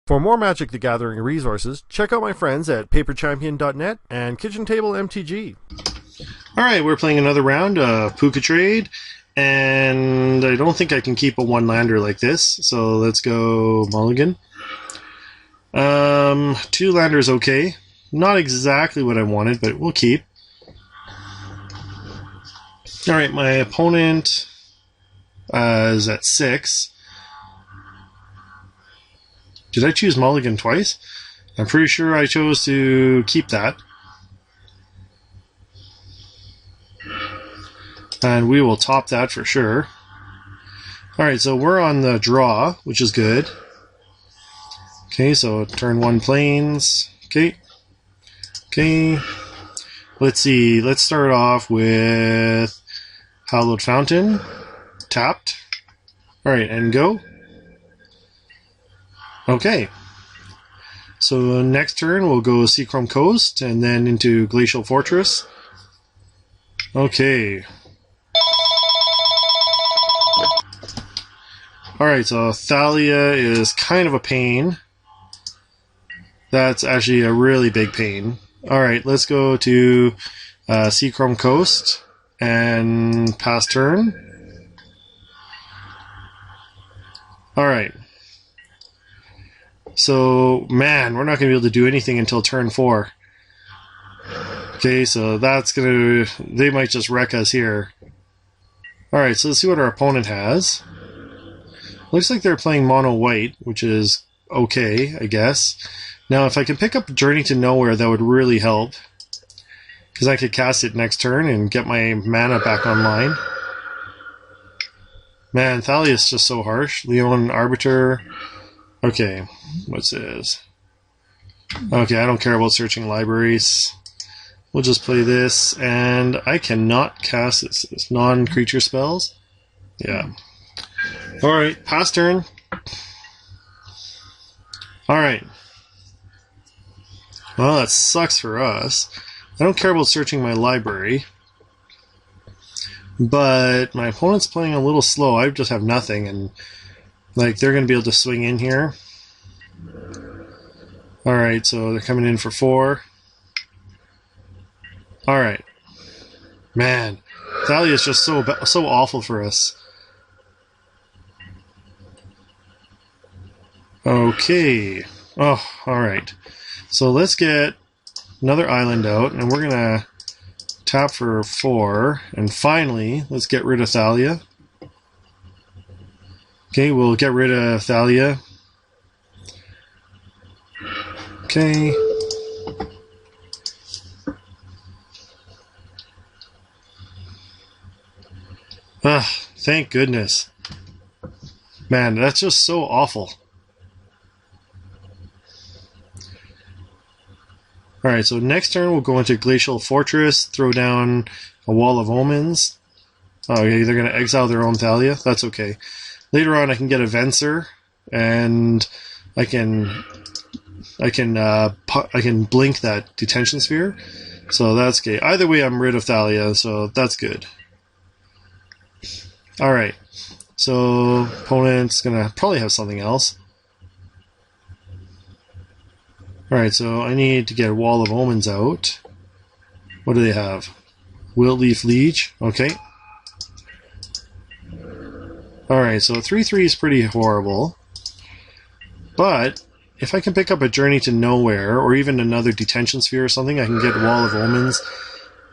For more Magic the Gathering resources, check out my friends at paperchampion.net and Kitchen Table MTG. Alright, we're playing another round of Pucatrade, and I don't think I can keep a one-lander like this, so let's go mulligan. Two-lander's okay. Not exactly what I wanted, but we'll keep. Alright, my opponent is at 6. Did I choose mulligan twice? I'm pretty sure I chose to keep that. And we will top that for sure. Alright, so we're on the draw, which is good. Okay, so turn 1 planes. Okay. Okay. Let's see. Let's start off with Hallowed Fountain. Tapped. Alright, and go. Okay. So next turn we'll go Seachrome Coast and then into Glacial Fortress. Okay. Alright, so Thalia is kind of a pain. That's actually a really big pain. Alright, let's go to Seachrome Coast and pass turn. Alright. So, man, we're not going to be able to do anything until turn 4. Okay, so that's going to... They might just wreck us here. Alright, so let's see what our opponent has. Looks like they're playing mono white, which is okay, I guess. Now, if I can pick up Journey to Nowhere, that would really help. Because I could cast it next turn and get my mana back online. Man, Thalia is just so harsh. Leyline Arbiter... Okay, what's this? Okay, I don't care about searching libraries. We'll just play this, and I cannot cast this. It's non-creature spells. Yeah. Alright, pass turn. Alright. Well, that sucks for us. I don't care about searching my library. But my opponent's playing a little slow. I just have nothing, and... Like, they're going to be able to swing in here. Alright, so they're coming in for 4. Alright. Man, Thalia is just so awful for us. Okay. Oh, alright. So let's get another island out, and we're going to tap for 4. And finally, let's get rid of Thalia. Okay, we'll get rid of Thalia. Okay. Ah, thank goodness. Man, that's just so awful. Alright, so next turn we'll go into Glacial Fortress, throw down a Wall of Omens. Oh, okay, they're going to exile their own Thalia. That's okay. Later on, I can get a Venser, and I can blink that Detention Sphere. So that's okay. Either way, I'm rid of Thalia, so that's good. All right. So opponent's gonna probably have something else. All right. So I need to get Wall of Omens out. What do they have? Wiltleaf Liege. Okay. Alright, so 3/3 is pretty horrible. But, if I can pick up a Journey to Nowhere, or even another Detention Sphere or something, I can get Wall of Omens,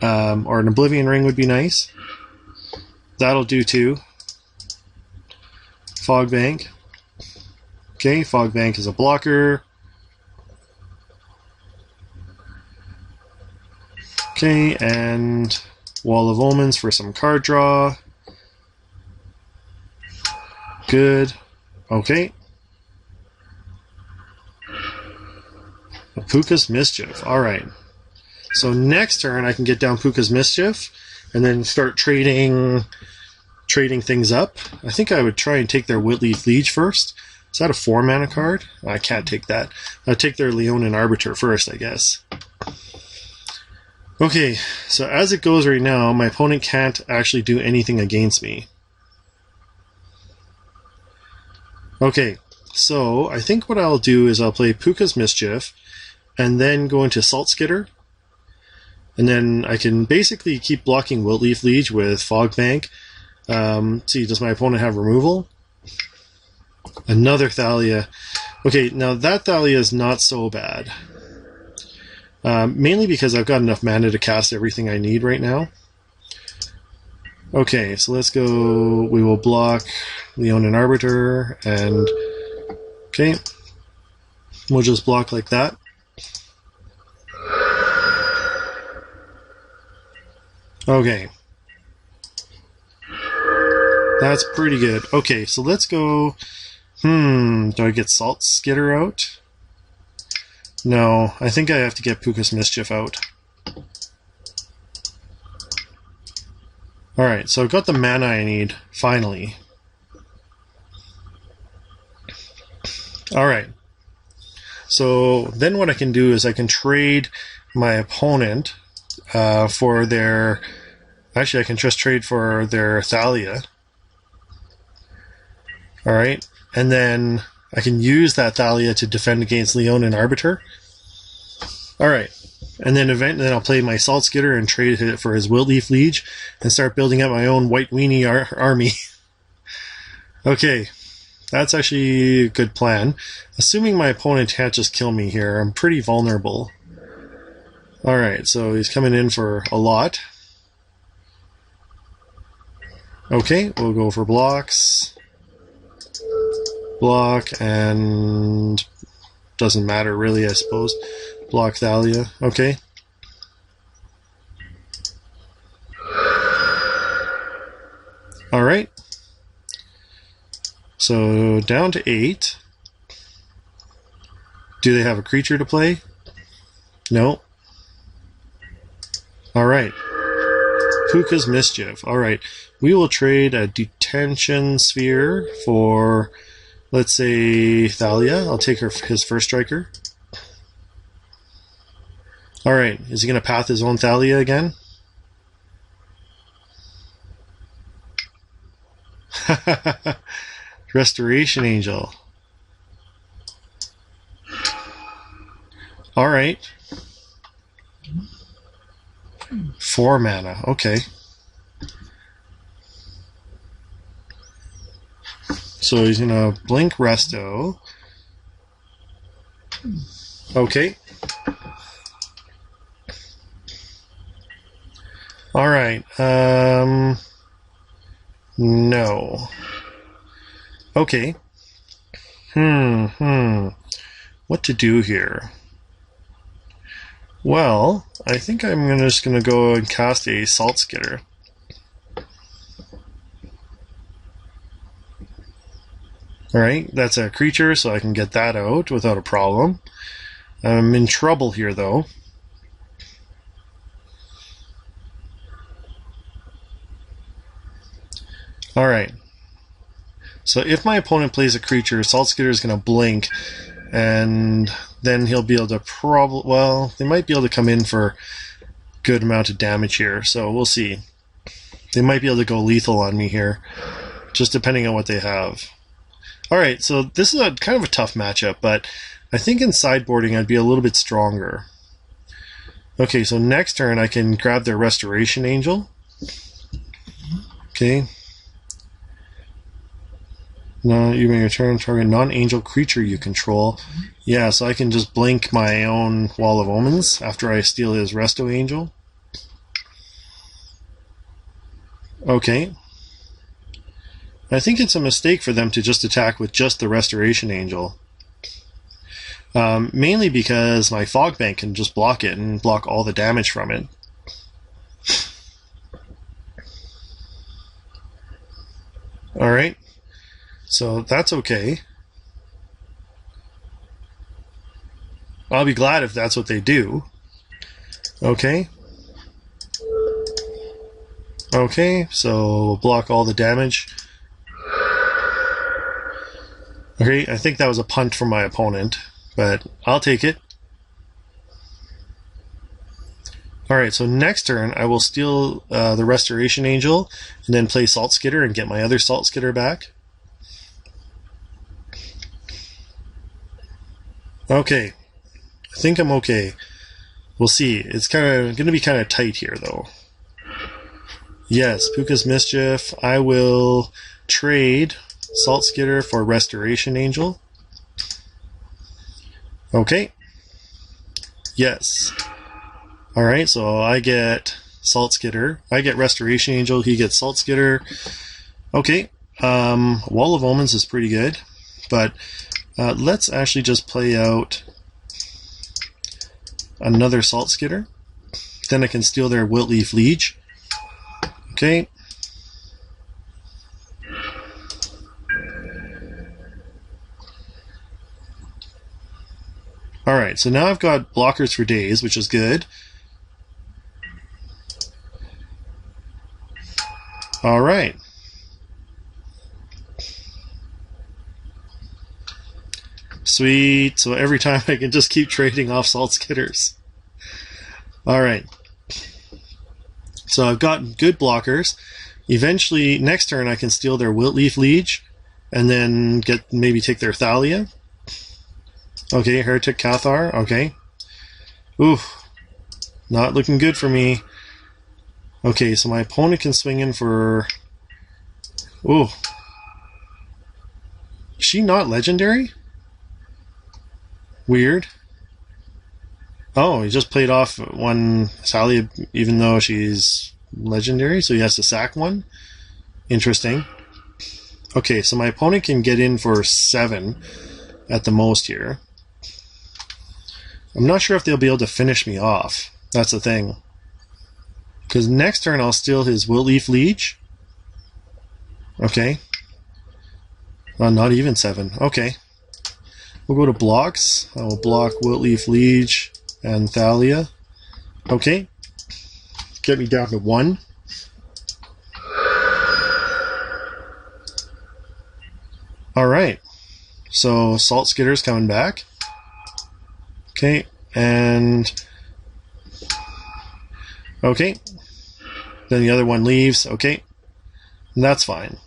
or an Oblivion Ring would be nice. That'll do too. Fog Bank. Okay, Fog Bank is a blocker. Okay, and Wall of Omens for some card draw. Good. Okay. Puca's Mischief. Alright. So next turn I can get down Puca's Mischief and then start trading things up. I think I would try and take their Wiltleaf Liege first. Is that a 4-mana card? I can't take that. I'll take their Leyline Arbiter first, I guess. Okay, so as it goes right now, my opponent can't actually do anything against me. Okay, so I think what I'll do is I'll play Puca's Mischief, and then go into Saltskitter, and then I can basically keep blocking Wiltleaf Liege with Fog Bank. See, does my opponent have removal? Another Thalia. Okay, now that Thalia is not so bad. Mainly because I've got enough mana to cast everything I need right now. Okay, so let's go. We will block Leonin Arbiter, and okay, we'll just block like that. Okay, that's pretty good. Okay, so let's go. Do I get Saltskitter out? No, I think I have to get Puca's Mischief out. Alright, so I've got the mana I need, finally. Alright. So then what I can do is I can trade my opponent for their... Actually, I can just trade for their Thalia. Alright, and then I can use that Thalia to defend against Leonin Arbiter. Alright. And then I'll play my Saltskitter and trade it for his Wiltleaf Liege and start building up my own White Weenie army. Okay, that's actually a good plan. Assuming my opponent can't just kill me here, I'm pretty vulnerable. Alright, so he's coming in for a lot. Okay, we'll go for blocks. Block, and doesn't matter really, I suppose. Block Thalia. Okay. Alright. So down to 8. Do they have a creature to play? No. Alright. Puca's Mischief. Alright. We will trade a Detention Sphere for, let's say, Thalia. I'll take his first striker. Alright, is he going to path his own Thalia again? Restoration Angel. Alright. 4 mana, okay. So he's going to blink Resto. Okay. Alright, no. Okay. What to do here? Well, I think I'm just going to go and cast a Saltskitter. Alright, that's a creature, so I can get that out without a problem. I'm in trouble here, though. Alright. So if my opponent plays a creature, Saltskitter is going to blink, and then he'll be able to well, they might be able to come in for a good amount of damage here, so we'll see. They might be able to go lethal on me here, just depending on what they have. Alright, so this is kind of a tough matchup, but I think in sideboarding I'd be a little bit stronger. Okay, so next turn I can grab their Restoration Angel. Okay. No, you may return target non-angel creature you control. Yeah, so I can just blink my own Wall of Omens after I steal his Resto Angel. Okay. I think it's a mistake for them to just attack with just the Restoration Angel. Mainly because my Fog Bank can just block it and block all the damage from it. Alright. So that's okay. I'll be glad if that's what they do. Okay. Okay, so we'll block all the damage. Okay, I think that was a punt from my opponent, but I'll take it. Alright, so next turn I will steal the Restoration Angel and then play Saltskitter and get my other Saltskitter back. Okay. I think I'm okay. We'll see. It's going to be kind of tight here, though. Yes, Puca's Mischief. I will trade Saltskitter for Restoration Angel. Okay. Yes. Alright, so I get Saltskitter. I get Restoration Angel. He gets Saltskitter. Okay. Wall of Omens is pretty good. But let's actually just play out another Saltskitter. Then I can steal their Wiltleaf Liege. Okay. Alright, so now I've got blockers for days, which is good. Alright. Sweet. So every time I can just keep trading off Saltskitters. Alright. So I've got good blockers. Eventually, next turn I can steal their Wiltleaf Liege, and then maybe take their Thalia. Okay, Heretic Cathar. Okay. Ooh, not looking good for me. Okay, so my opponent can swing in for... Ooh. Is she not legendary? Weird. Oh, he just played off one Thalia even though she's legendary, so he has to sack one. Interesting. Okay, so my opponent can get in for 7 at the most here. I'm not sure if they'll be able to finish me off. That's the thing. Because next turn I'll steal his Wiltleaf Liege. Okay. Well, not even 7. Okay. We'll go to blocks. I will block Wiltleaf Liege and Thalia. Okay. Get me down to 1. Alright. So Saltskitter's coming back. Okay. And... Okay. Then the other one leaves. Okay. And that's fine.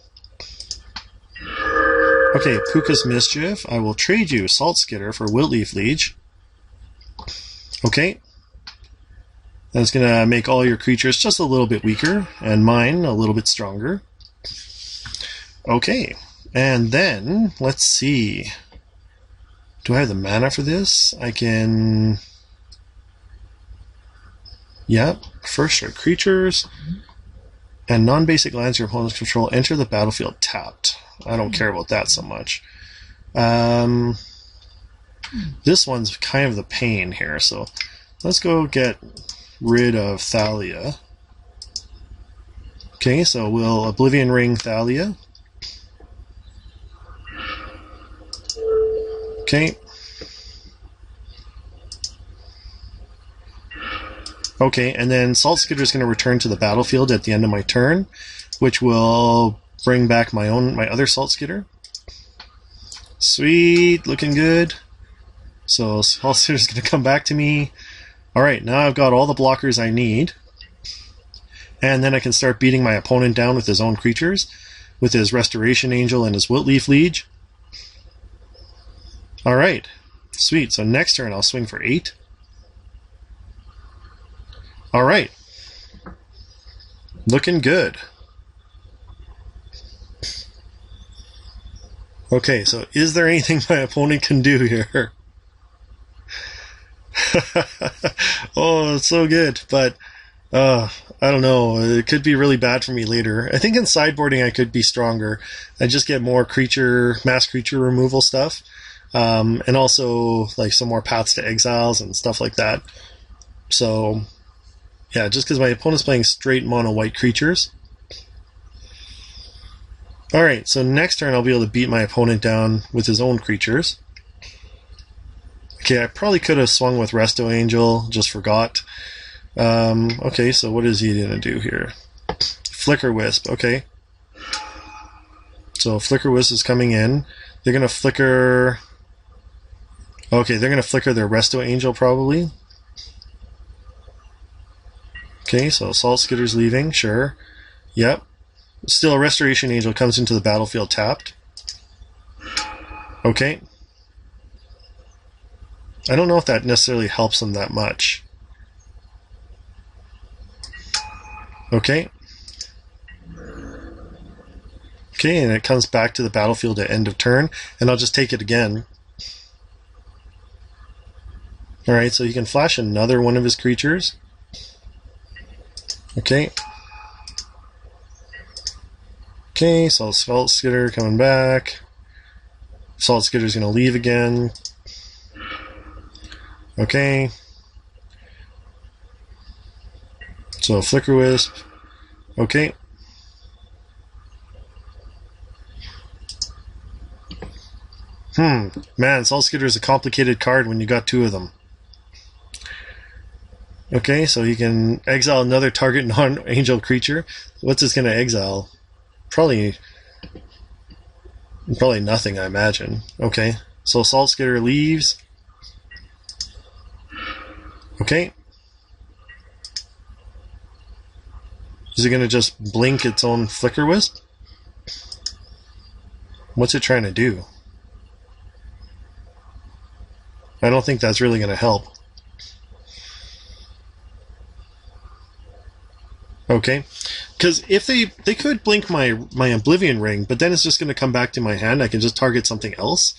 Okay, Puca's Mischief. I will trade you Saltskitter for Wiltleaf Liege. Okay. That's going to make all your creatures just a little bit weaker, and mine a little bit stronger. Okay. And then, let's see. Do I have the mana for this? I can... Yep. First strike creatures. And non-basic lands your opponent's control enter the battlefield tapped. I don't care about that so much. This one's kind of the pain here, so let's go get rid of Thalia. Okay, so we'll Oblivion Ring Thalia. Okay. Okay, and then Saltskitter is going to return to the battlefield at the end of my turn, which will bring back my other Saltskitter. Sweet, looking good. So Saltskitter is going to come back to me. Alright, now I've got all the blockers I need. And then I can start beating my opponent down with his own creatures, with his Restoration Angel and his Wiltleaf Liege. Alright, sweet. So next turn I'll swing for 8. Alright. Looking good. Okay, so is there anything my opponent can do here? Oh, it's so good, but I don't know. It could be really bad for me later. I think in sideboarding I could be stronger. I just get more mass creature removal stuff, and also like some more paths to exiles and stuff like that. So yeah, just because my opponent's playing straight mono white creatures. Alright, so next turn I'll be able to beat my opponent down with his own creatures. Okay, I probably could have swung with Resto Angel, just forgot. Okay, so what is he going to do here? Flicker Wisp, okay. So Flicker Wisp is coming in. They're going to flicker... Okay, they're going to flicker their Resto Angel probably. Okay, so Saltskitter's leaving, sure. Yep. Still, a Restoration Angel comes into the battlefield tapped. Okay. I don't know if that necessarily helps them that much. Okay. Okay, and it comes back to the battlefield at end of turn, and I'll just take it again. Alright, so he can flash another one of his creatures. Okay. Okay, so Saltskitter coming back. Saltskitter's going to leave again. Okay. So Flicker Wisp. Okay. Man, Saltskitter is a complicated card when you got two of them. Okay, so he can exile another target non-angel creature. What's this going to exile? Probably nothing, I imagine. Okay, so Saltskitter leaves. Okay. Is it going to just blink its own Flicker Wisp? What's it trying to do? I don't think that's really going to help. Okay, because if they could blink my Oblivion Ring, but then it's just going to come back to my hand. I can just target something else.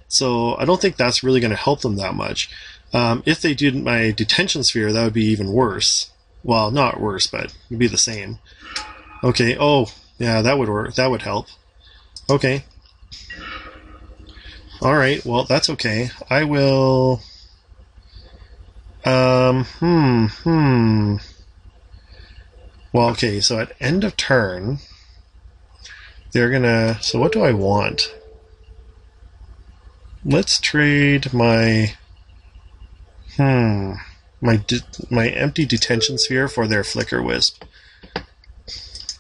So I don't think that's really going to help them that much. If they did my Detention Sphere, that would be even worse. Well, not worse, but it'd be the same. Okay. Oh, yeah, that would work. That would help. Okay. All right. Well, that's okay. I will. Well, okay, so at end of turn, they're gonna... So what do I want? Let's trade my... my empty Detention Sphere for their Flicker Wisp.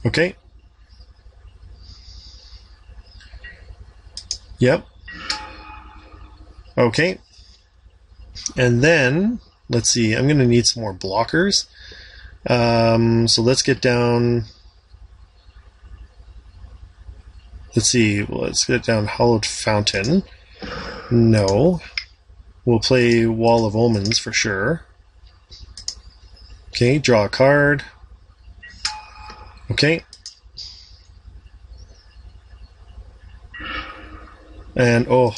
Okay. Yep. Okay. And then, let's see, I'm gonna need some more blockers. So let's get down. Let's see. Let's get down Hallowed Fountain. No. We'll play Wall of Omens for sure. Okay, draw a card. Okay. And oh,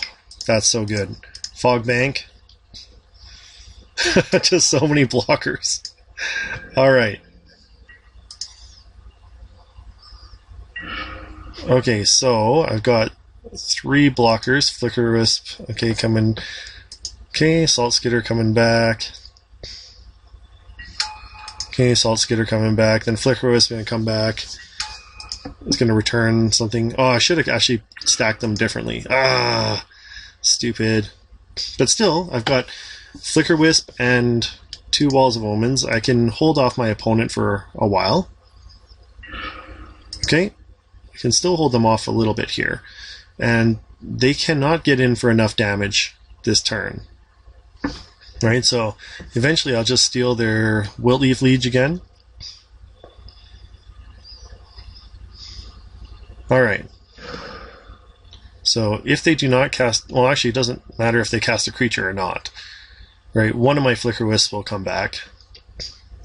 that's so good. Fog Bank. Just so many blockers. Alright. Okay, so I've got 3 blockers. Flicker Wisp, okay, coming. Okay, Saltskitter coming back. Okay, Saltskitter coming back. Then Flicker Wisp going to come back. It's going to return something. Oh, I should have actually stacked them differently. Ah, stupid. But still, I've got Flicker Wisp and 2 Walls of Omens. I can hold off my opponent for a while. Okay. I can still hold them off a little bit here. And they cannot get in for enough damage this turn. Right, so eventually I'll just steal their Wiltleaf Liege again. Alright. So if they do not cast... Well, actually it doesn't matter if they cast a creature or not. Right, one of my Flicker Wisps will come back.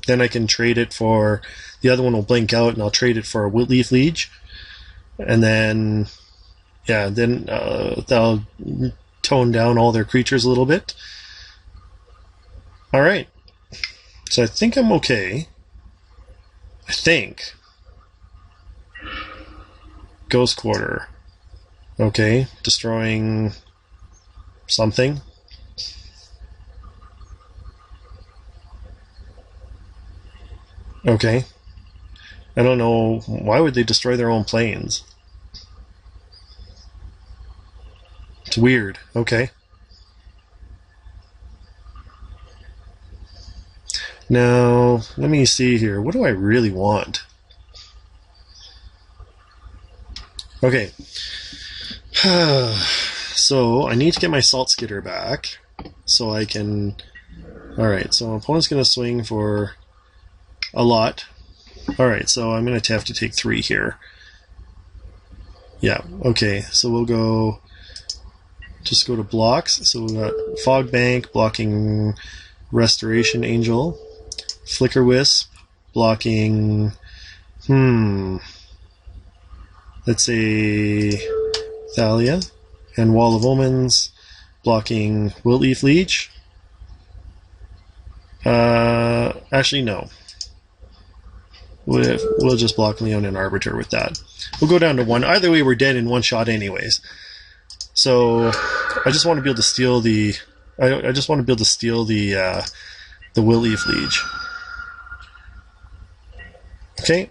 Then I can trade it for... The other one will blink out and I'll trade it for a Wiltleaf Liege. And then... Yeah, then they'll tone down all their creatures a little bit. Alright. So I think I'm okay. I think. Ghost Quarter. Okay, destroying something. Okay. I don't know, why would they destroy their own planes? It's weird. Okay. Now, let me see here. What do I really want? Okay. So, I need to get my Saltskitter back. So I can... Alright, so my opponent's going to swing for a lot. Alright, so I'm going to have to take 3 here. Yeah, okay. So we'll go just go to blocks. So we got Fog Bank blocking Restoration Angel, Flicker Wisp blocking, let's say Thalia, and Wall of Omens blocking Wiltleaf Leech. Actually, no. We'll just block Leon and Arbiter with that. We'll go down to 1. Either way, we're dead in 1 shot anyways. So I just want to be able to steal the. I just want to be able to steal the Wiltleaf Leech. Okay.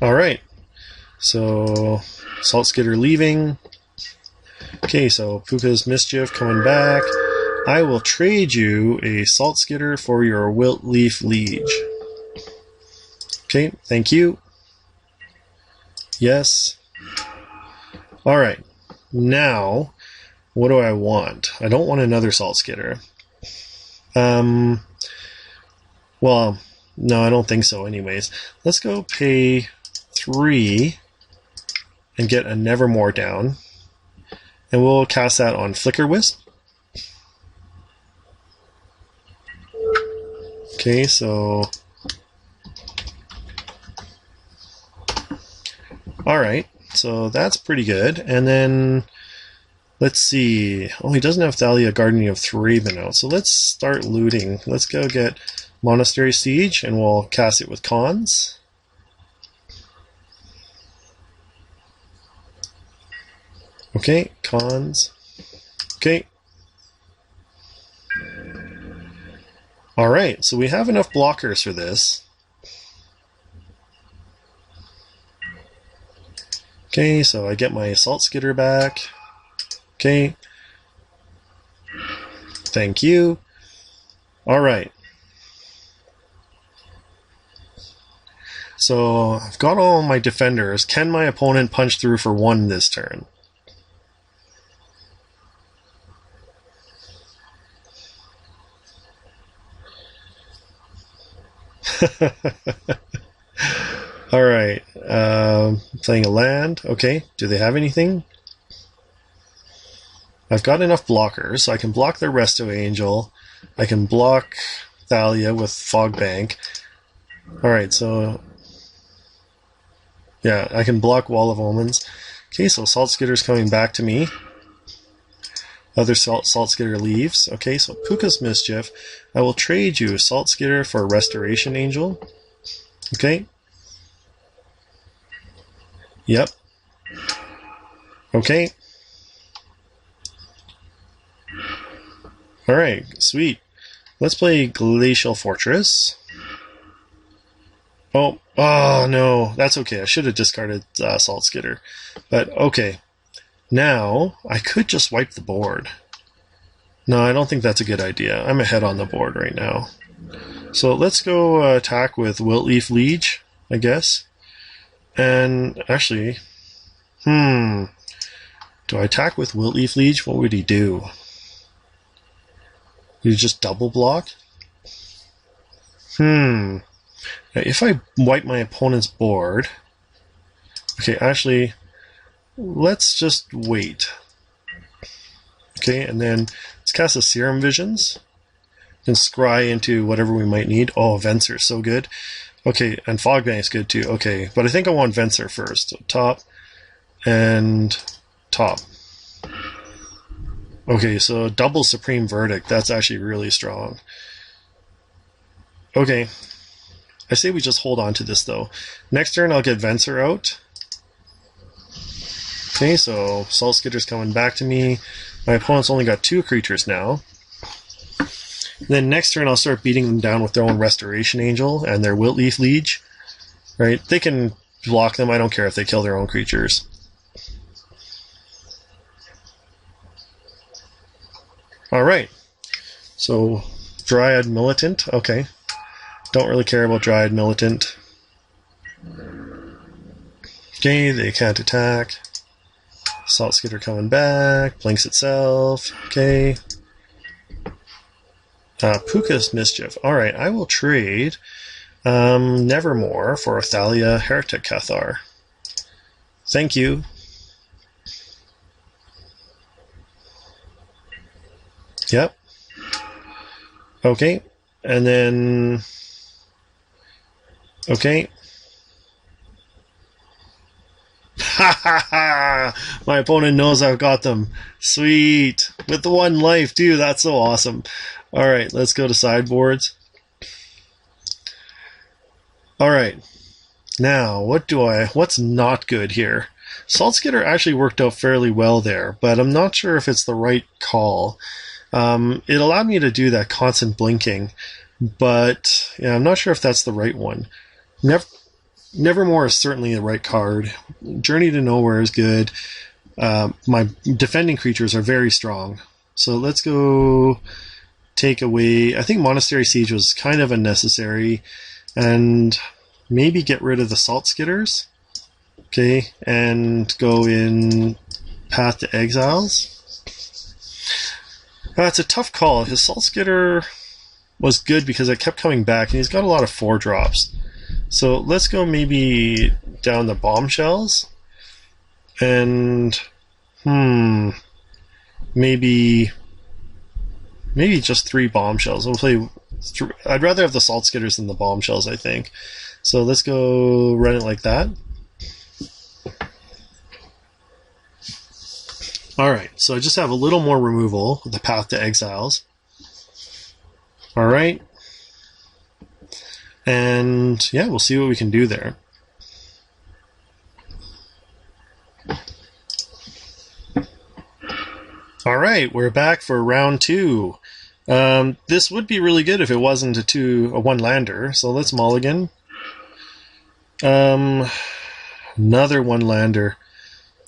All right. So Saltskitter leaving. Okay, so Puca's Mischief coming back. I will trade you a Saltskitter for your Wiltleaf Liege. Okay, thank you. Yes. Alright, now, what do I want? I don't want another Saltskitter. Well, no, I don't think so anyways. Let's go pay 3 and get a Nevermore down. And we'll cast that on Flicker Wisp. Okay, so... Alright, so that's pretty good. And then, let's see. Oh, he doesn't have Thalia Guardian of Thraben out. So let's start looting. Let's go get Monastery Siege, and we'll cast it with Cons. Okay, Cons. Okay. Alright, so we have enough blockers for this. Okay, so I get my Saltskitter back. Okay. Thank you. Alright. So, I've got all my defenders. Can my opponent punch through for 1 this turn? Alright, playing a land. Okay, do they have anything? I've got enough blockers, so I can block their Resto Angel. I can block Thalia with Fog Bank. Alright, so... yeah, I can block Wall of Omens. Okay, so Saltskitter's coming back to me. Other Saltskitter leaves. Okay, so Puca's Mischief. I will trade you Saltskitter for Restoration Angel. Okay. Yep. Okay. Alright, sweet. Let's play Glacial Fortress. Oh no, that's okay. I should have discarded Saltskitter. But okay. Now, I could just wipe the board. No, I don't think that's a good idea. I'm ahead on the board right now. So let's go attack with Wiltleaf Liege, I guess. And actually, do I attack with Wiltleaf Liege? What would he do? Would he just double block? Now, if I wipe my opponent's board... okay, actually, let's just wait. Okay, and then let's cast a Serum Visions. And scry into whatever we might need. Oh, Venser is so good. Okay, and Fog Bank's good too. Okay, but I think I want Venser first. So top and top. Okay, so double Supreme Verdict. That's actually really strong. Okay. I say we just hold on to this though. Next turn I'll get Venser out. Okay, so Saltskitter's coming back to me. My opponent's only got 2 creatures now. Then next turn I'll start beating them down with their own Restoration Angel and their Wiltleaf Liege. Right? They can block them. I don't care if they kill their own creatures. Alright. So, Dryad Militant. Okay. Don't really care about Dryad Militant. Okay, they can't attack. Saltskitter coming back. Blinks itself. Okay. Puca's Mischief. Alright, I will trade Nevermore for a Thalia Heretic Cathar. Thank you. Yep. Okay. And then... Okay. Ha ha ha! My opponent knows I've got them. Sweet. With the 1 life, dude, that's so awesome. Alright, let's go to sideboards. Alright. Now, what's not good here? Saltskitter actually worked out fairly well there, but I'm not sure if it's the right call. It allowed me to do that constant blinking, but yeah, I'm not sure if that's the right one. Nevermore is certainly the right card. Journey to Nowhere is good. My defending creatures are very strong. So let's go take away... I think Monastery Siege was kind of unnecessary. And maybe get rid of the Saltskitters. Okay, and go in Path to Exiles. It's a tough call. His Saltskitter was good because it kept coming back, and he's got a lot of 4-drops. So let's go maybe down the Bombshells. And, maybe just 3 Bombshells. We'll play... I'd rather have the Saltskitters than the Bombshells, I think. So let's go run it like that. Alright, so I just have a little more removal with the Path to Exiles. Alright. And yeah, we'll see what we can do there. Alright, we're back for round 2. This would be really good if it wasn't a 1-lander, so let's mulligan. Another 1-lander.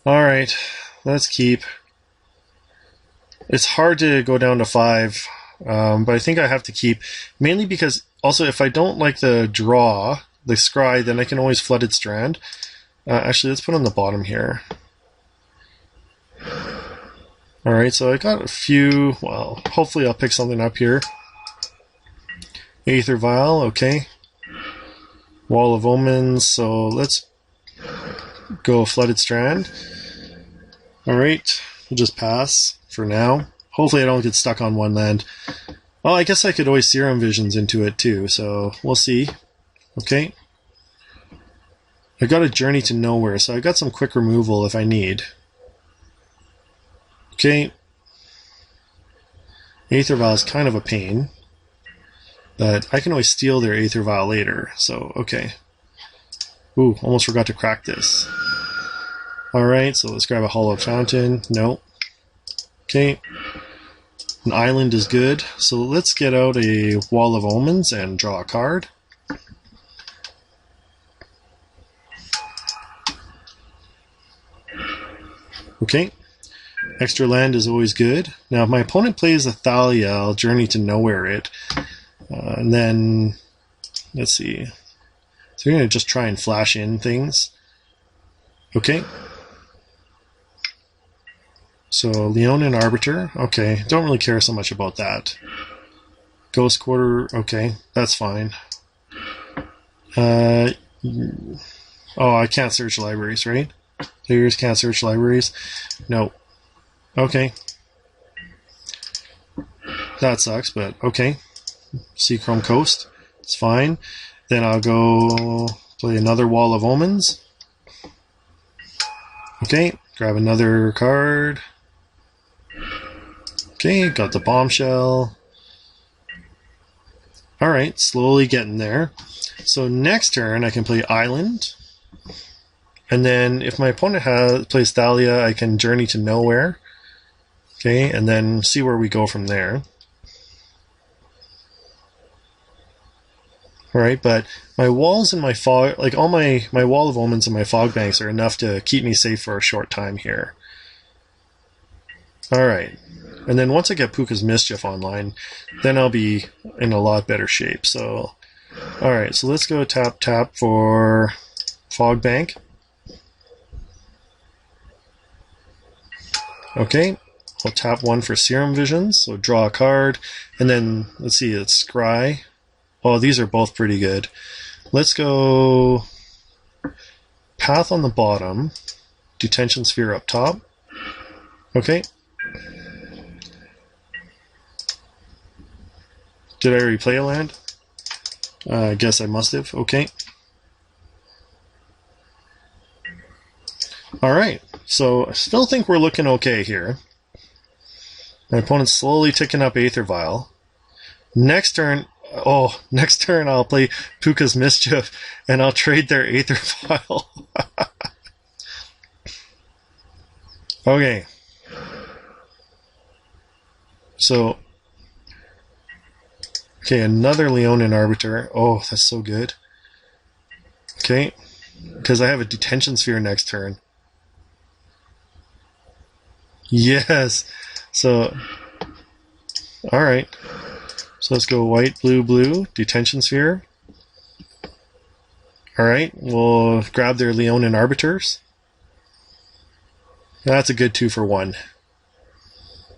Alright, let's keep. It's hard to go down to 5, but I think I have to keep. Mainly because, also, if I don't like the draw, the scry, then I can always Flooded Strand. Actually, let's put on the bottom here. Alright, so I got a few. Well, hopefully I'll pick something up here. Aether Vial, okay. Wall of Omens, so let's go Flooded Strand. Alright, we'll just pass for now. Hopefully I don't get stuck on 1 land. Oh, I guess I could always Serum Visions into it too, so we'll see. Okay. I got a Journey to Nowhere, so I got some quick removal if I need. Okay. Aether Vial is kind of a pain, but I can always steal their Aether Vial later, so okay. Ooh, almost forgot to crack this. Alright, so let's grab a Hallowed Fountain. No. Okay. An island is good, so let's get out a Wall of Omens and draw a card. Okay. Extra land is always good. Now, if my opponent plays a Thalia, I'll Journey to Nowhere it. And then, let's see. So we're going to just try and flash in things. Okay. So, Leonin Arbiter. Okay, don't really care so much about that. Ghost Quarter. Okay, that's fine. Oh, I can't search libraries, right? Players can't search libraries? No. Okay. That sucks, but okay. Seachrome Coast. It's fine. Then I'll go play another Wall of Omens. Okay, grab another card. Okay, got the Bombshell. Alright, slowly getting there. So next turn I can play Island. And then if my opponent plays Thalia, I can Journey to Nowhere. Okay, and then see where we go from there. Alright, but my walls and my fog, like all my Wall of Omens and my fog banks are enough to keep me safe for a short time here. Alright, and then once I get Puca's Mischief online, then I'll be in a lot better shape. So, alright, so let's go tap for fog bank. Okay, I'll tap 1 for Serum Visions, so draw a card, and then, let's see, it's Scry. Oh, these are both pretty good. Let's go Path on the bottom, Detention Sphere up top. Okay. Did I already play a land? I guess I must have. Okay. Alright, so I still think we're looking okay here. My opponent's slowly ticking up Aether Vial. Next turn I'll play Puca's Mischief, and I'll trade their Aether Vial. Okay. So, okay, another Leonin Arbiter. Oh, that's so good. Okay, because I have a Detention Sphere next turn. Yes! So, alright. So let's go white, blue, blue, Detention Sphere. Alright, we'll grab their Leonin Arbiters. That's a good 2 for 1.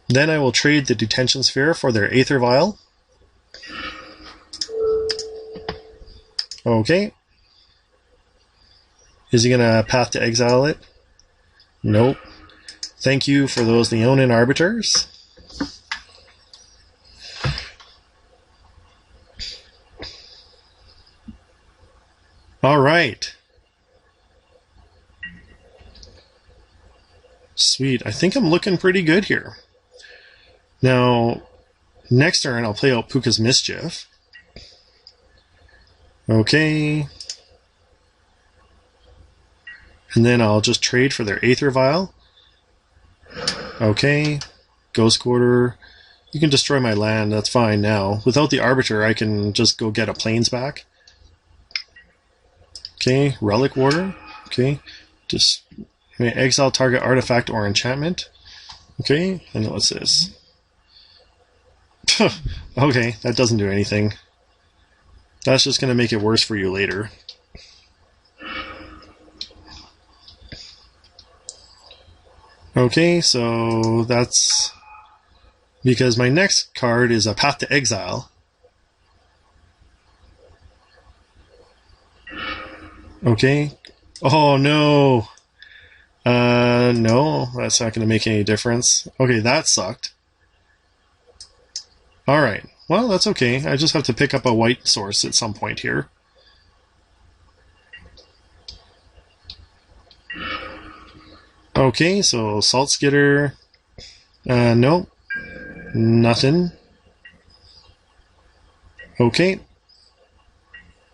Then I will trade the Detention Sphere for their Aether Vial. Okay. Is he going to Path to Exile it? Nope. Thank you for those Leonin Arbiters. Alright. Sweet. I think I'm looking pretty good here. Now, next turn I'll play out Puca's Mischief. Okay. And then I'll just trade for their Aether Vial. Okay. Ghost Quarter. You can destroy my land, that's fine now. Without the Arbiter, I can just go get a Plains back. Okay, Relic Warder. Okay. Just exile target artifact or enchantment. Okay, and what's this? Okay, that doesn't do anything. That's just going to make it worse for you later. Okay, so that's because my next card is a Path to Exile. Okay. Oh no. No, that's not going to make any difference. Okay, that sucked. Alright, well, that's okay. I just have to pick up a white source at some point here. Okay, so Saltskitter. No. Nothing. Okay.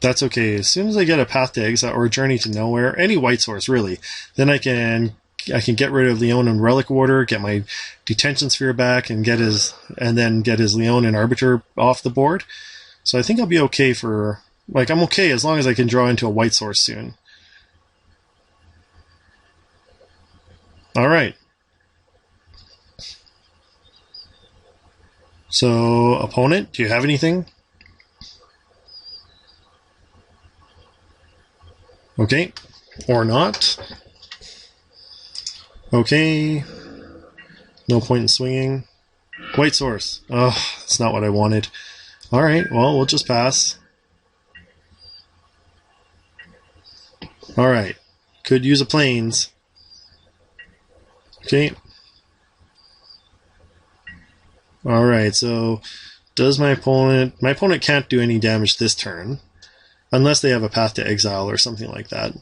That's okay. As soon as I get a Path to Exile or Journey to Nowhere, any white source really, then I can get rid of Leonin Relic Warder, get my Detention Sphere back, and then get his Leonin Arbiter off the board. So I think I'll be okay for I'm okay as long as I can draw into a white source soon. Alright. So, opponent, do you have anything? Okay. Or not. Okay. No point in swinging. White source. Oh, that's not what I wanted. Alright, well, we'll just pass. Alright. Could use a Plains. Okay. Alright, so does my opponent can't do any damage this turn unless they have a Path to Exile or something like that.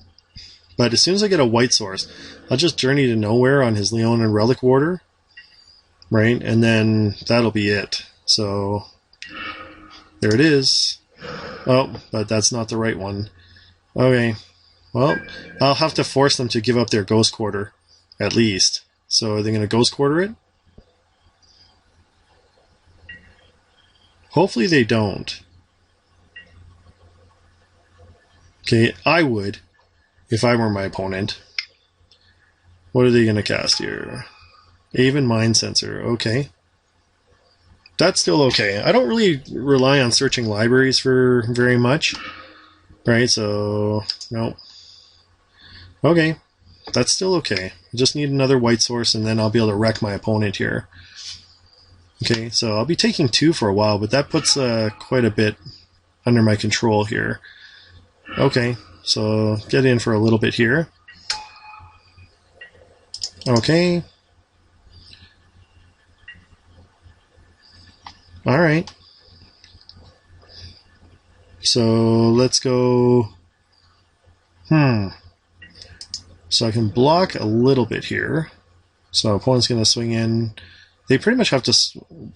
But as soon as I get a white source, I'll just Journey to Nowhere on his Leonin Relic Warder, right? And then that'll be it. So there it is. Oh, but that's not the right one. Okay. Well, I'll have to force them to give up their Ghost Quarter, at least. So are they going to Ghost Quarter it? Hopefully they don't. Okay, I would, if I were my opponent. What are they going to cast here? Aven Mind Sensor, okay. That's still okay. I don't really rely on searching libraries for very much. Right, so, no. Okay, that's still okay. I just need another white source and then I'll be able to wreck my opponent here. Okay, so I'll be taking 2 for a while, but that puts quite a bit under my control here. Okay, so get in for a little bit here. Okay. Alright. So let's go... So I can block a little bit here. So opponent's going to swing in. They pretty much have to...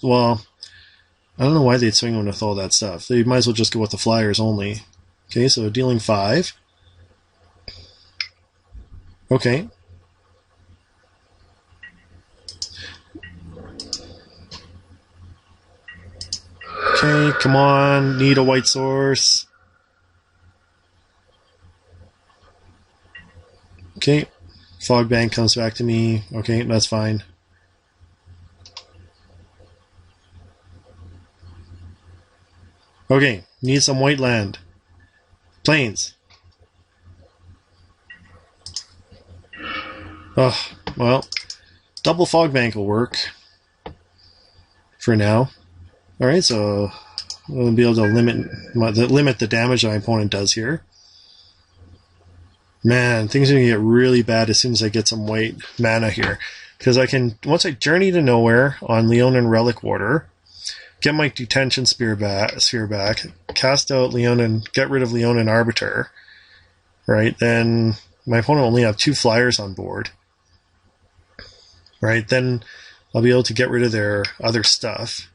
Well, I don't know why they'd swing in with all that stuff. They might as well just go with the flyers only. Okay, so dealing 5. Okay. Okay, come on. Need a white source. Okay. Fog Bank comes back to me. Okay, that's fine. Okay, need some white land. Plains. Oh, well, double Fog Bank will work for now. Alright, so we'll be able to limit the damage my opponent does here. Man, things are going to get really bad as soon as I get some white mana here. Because I can, once I journey to nowhere on Leonin Relic Warder, get my Detention Sphere back, cast out Leonin, get rid of Leonin Arbiter, right? Then my opponent only have 2 flyers on board. Right, then I'll be able to get rid of their other stuff.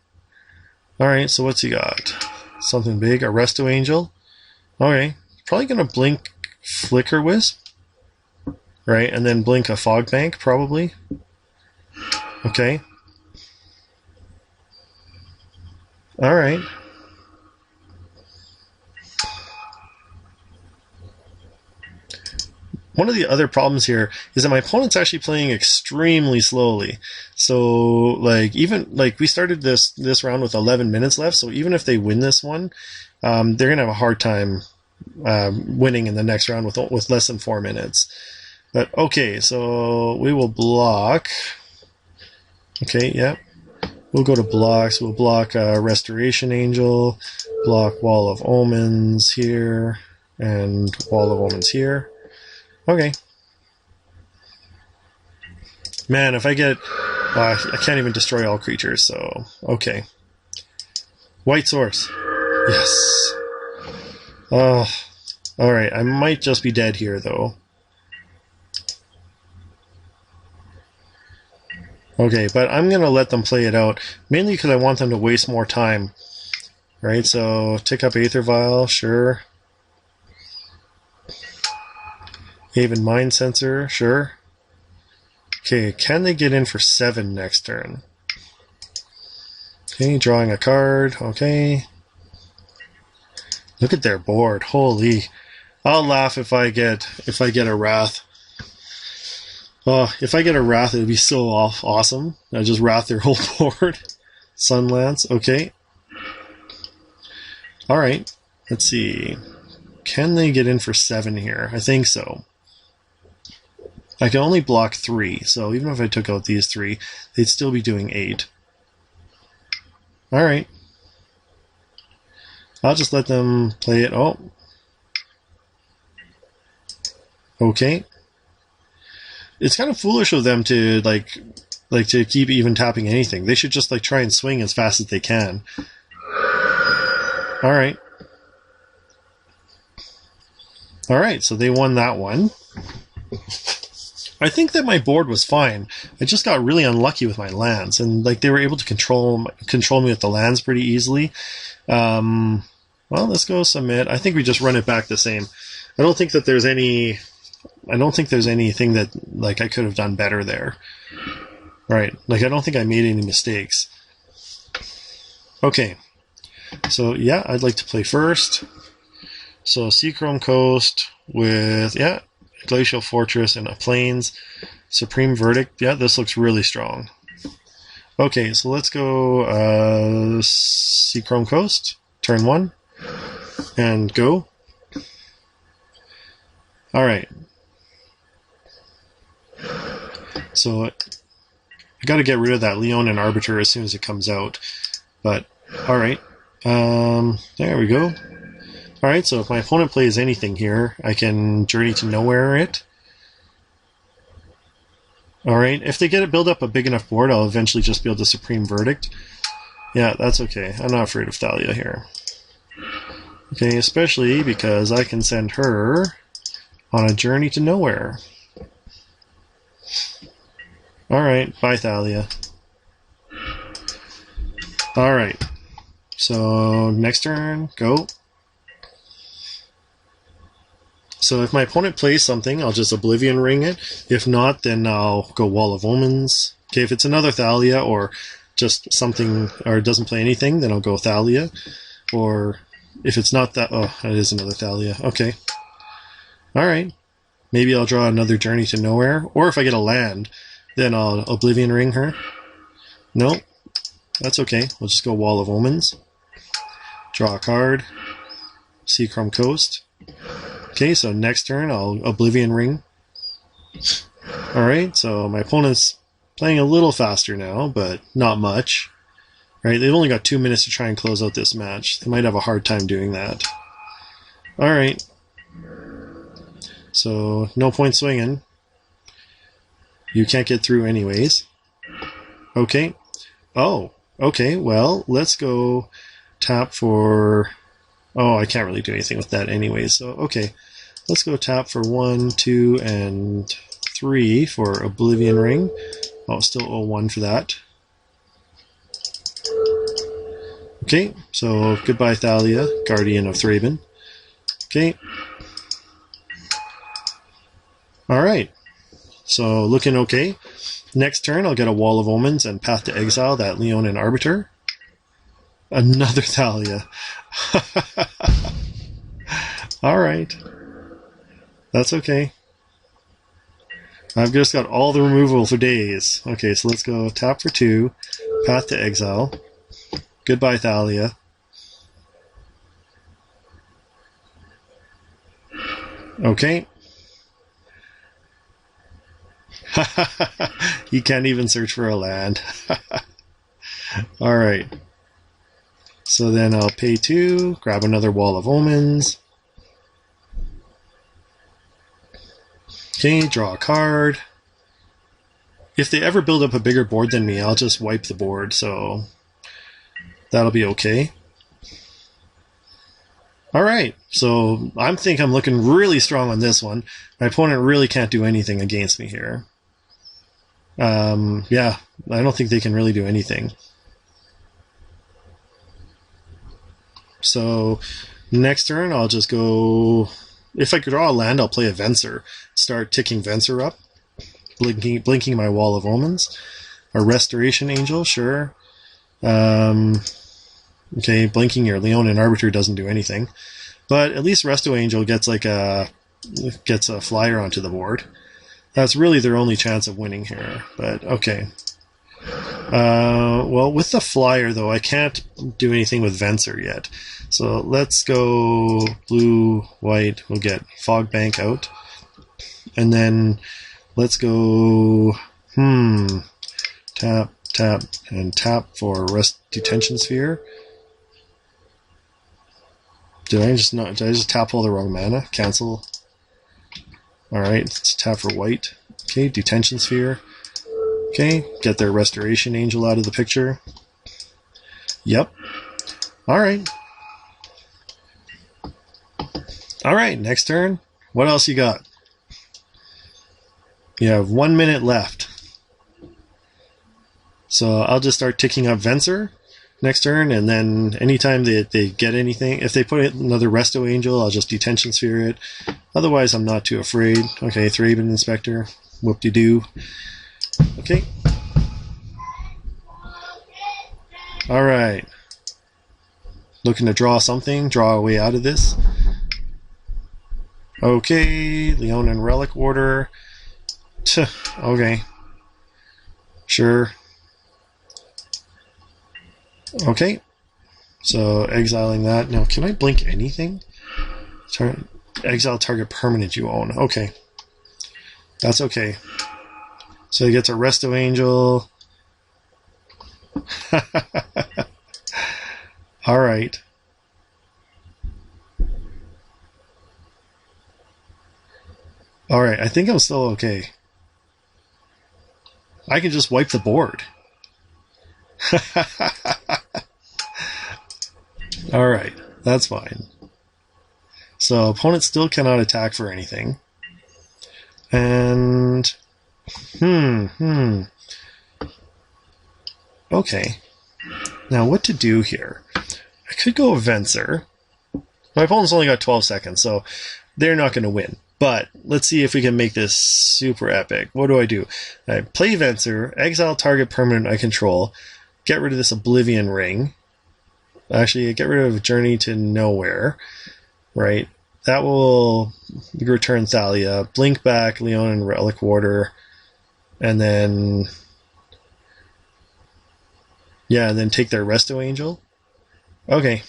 Alright, so what's he got? Something big, a Resto Angel. Okay, probably going to blink Flicker Wisp. Right, and then blink a Fog Bank, probably. Okay. Alright. One of the other problems here is that my opponent's actually playing extremely slowly. So, like, even, like, we started this round with 11 minutes left, so even if they win this one, they're going to have a hard time winning in the next round with less than 4 minutes. But, okay, so we will block. Okay, yeah. We'll go to blocks. We'll block Restoration Angel, block Wall of Omens here, and Wall of Omens here. Okay. Man, if I get... I can't even destroy all creatures, so... Okay. White source. Yes. Alright, I might just be dead here, though. Okay, but I'm going to let them play it out, mainly because I want them to waste more time. Right, so tick up Aether Vial, sure. Haven Mind Sensor, sure. Okay, can they get in for 7 next turn? Okay, drawing a card, okay. Look at their board, holy. I'll laugh if I get a Wrath. Oh, if I get a Wrath, it would be so awesome. I'll just Wrath their whole board. Sunlance, okay. Alright, let's see. Can they get in for 7 here? I think so. I can only block 3, so even if I took out these 3, they'd still be doing 8. Alright. I'll just let them play it. Oh. Okay. It's kind of foolish of them to, like to keep even tapping anything. They should just, like, try and swing as fast as they can. Alright. Alright, so they won that one. I think that my board was fine. I just got really unlucky with my lands, and like they were able to control me with the lands pretty easily. Well, let's go submit. I think we just run it back the same. I don't think there's anything that like I could have done better there. Right? Like I don't think I made any mistakes. Okay. So yeah, I'd like to play first. So Seachrome Coast with Glacial Fortress and a Plains. Supreme Verdict. Yeah, this looks really strong. Okay, so let's go Seachrome Coast. Turn 1. And go. Alright. So I gotta get rid of that Leonin Arbiter as soon as it comes out. But, alright. There we go. Alright, so if my opponent plays anything here, I can Journey to Nowhere it. Alright, if they get it build up a big enough board, I'll eventually just be able to Supreme Verdict. Yeah, that's okay. I'm not afraid of Thalia here. Okay, especially because I can send her on a journey to nowhere. Alright, bye Thalia. Alright, so next turn, go. So if my opponent plays something, I'll just Oblivion Ring it. If not, then I'll go Wall of Omens. Okay, if it's another Thalia or just something, or doesn't play anything, then I'll go Thalia. Or if it's not that, oh, it is another Thalia. Okay. Alright. Maybe I'll draw another Journey to Nowhere. Or if I get a land, then I'll Oblivion Ring her. Nope. That's okay. We'll just go Wall of Omens. Draw a card. Seachrome Coast. Okay, so next turn I'll Oblivion Ring. Alright, so my opponent's playing a little faster now, but not much. Right, they've only got 2 minutes to try and close out this match. They might have a hard time doing that. Alright. So, no point swinging. You can't get through anyways. Okay. Oh, okay, well, let's go tap for... Oh, I can't really do anything with that anyways, so okay. Let's go tap for 1, 2, and 3 for Oblivion Ring. Oh, still owe 1 for that. Okay, so goodbye Thalia, Guardian of Thraben. Okay. Alright, so looking okay. Next turn I'll get a Wall of Omens and Path to Exile that Leonin Arbiter. Another Thalia. Alright. That's okay. I've just got all the removal for days. Okay, so let's go tap for 2, Path to Exile. Goodbye, Thalia. Okay. You can't even search for a land. Alright. So then I'll pay 2, grab another Wall of Omens. Okay, draw a card. If they ever build up a bigger board than me, I'll just wipe the board, so that'll be okay. Alright, so I think I'm looking really strong on this one. My opponent really can't do anything against me here. Yeah, I don't think they can really do anything. So next turn I'll just go... If I could draw a land, I'll play a Venser. Start ticking Venser up. Blinking my Wall of Omens. A Restoration Angel, sure. Okay, blinking your Leonin Arbiter doesn't do anything. But at least Resto Angel gets a flyer onto the board. That's really their only chance of winning here. But okay. Well, with the flyer though, I can't do anything with Venser yet. So let's go blue, white. We'll get Fog Bank out. And then let's go tap, tap, and tap for Detention Sphere. Did I just tap all the wrong mana? Cancel. Alright, let's tap for white. Okay, Detention Sphere. Okay, get their Restoration Angel out of the picture. Yep. Alright. Alright, next turn. What else you got? You have 1 minute left. So I'll just start ticking up Venser next turn, and then anytime they get anything, if they put another Resto Angel, I'll just Detention Sphere it. Otherwise, I'm not too afraid. Okay, Thraben Inspector. Whoop-de-doo. Okay. Alright. Looking to draw something, draw a way out of this. Okay, Leonin Relic Order. Okay. Sure. Okay. So, exiling that. Now, can I blink anything? Exile target permanent you own. Okay. That's okay. So he gets a Resto Angel. Alright. Alright, I think I'm still okay. I can just wipe the board. Alright, that's fine. So, opponent still cannot attack for anything. And... Okay. Now, what to do here? I could go Venser. My opponent's only got 12 seconds, so they're not going to win. But let's see if we can make this super epic. What do? I play Venser, exile target permanent I control, get rid of this Oblivion Ring. Actually, get rid of Journey to Nowhere. Right? That will return Thalia, blink back Leon and Relic Warder, and then... Yeah, and then take their Resto Angel. Okay.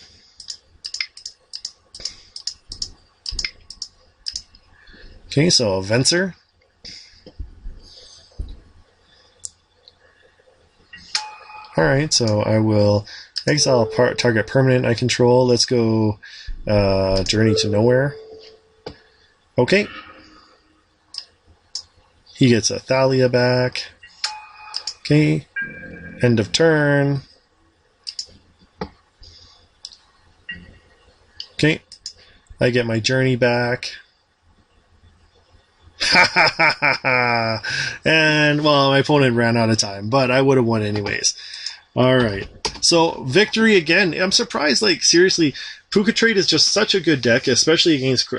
Okay, so Venser. Alright, so I will exile target permanent I control. Let's go Journey to Nowhere. Okay. He gets a Thalia back. Okay. End of turn. Okay. I get my Journey back. Ha ha ha ha ha! And, well, my opponent ran out of time, but I would have won anyways. Alright. So, victory again. I'm surprised, like, seriously, Pucatrade is just such a good deck, especially against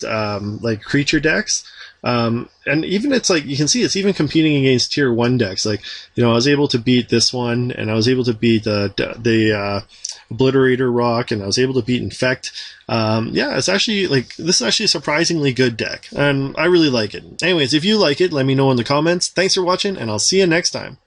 like, creature decks. And even it's like, you can see it's even competing against tier 1 decks. Like, you know, I was able to beat this one, and I was able to beat the Obliterator Rock, and I was able to beat Infect. Yeah, it's actually, like, this is actually a surprisingly good deck, and I really like it. Anyways, if you like it, let me know in the comments. Thanks for watching, and I'll see you next time.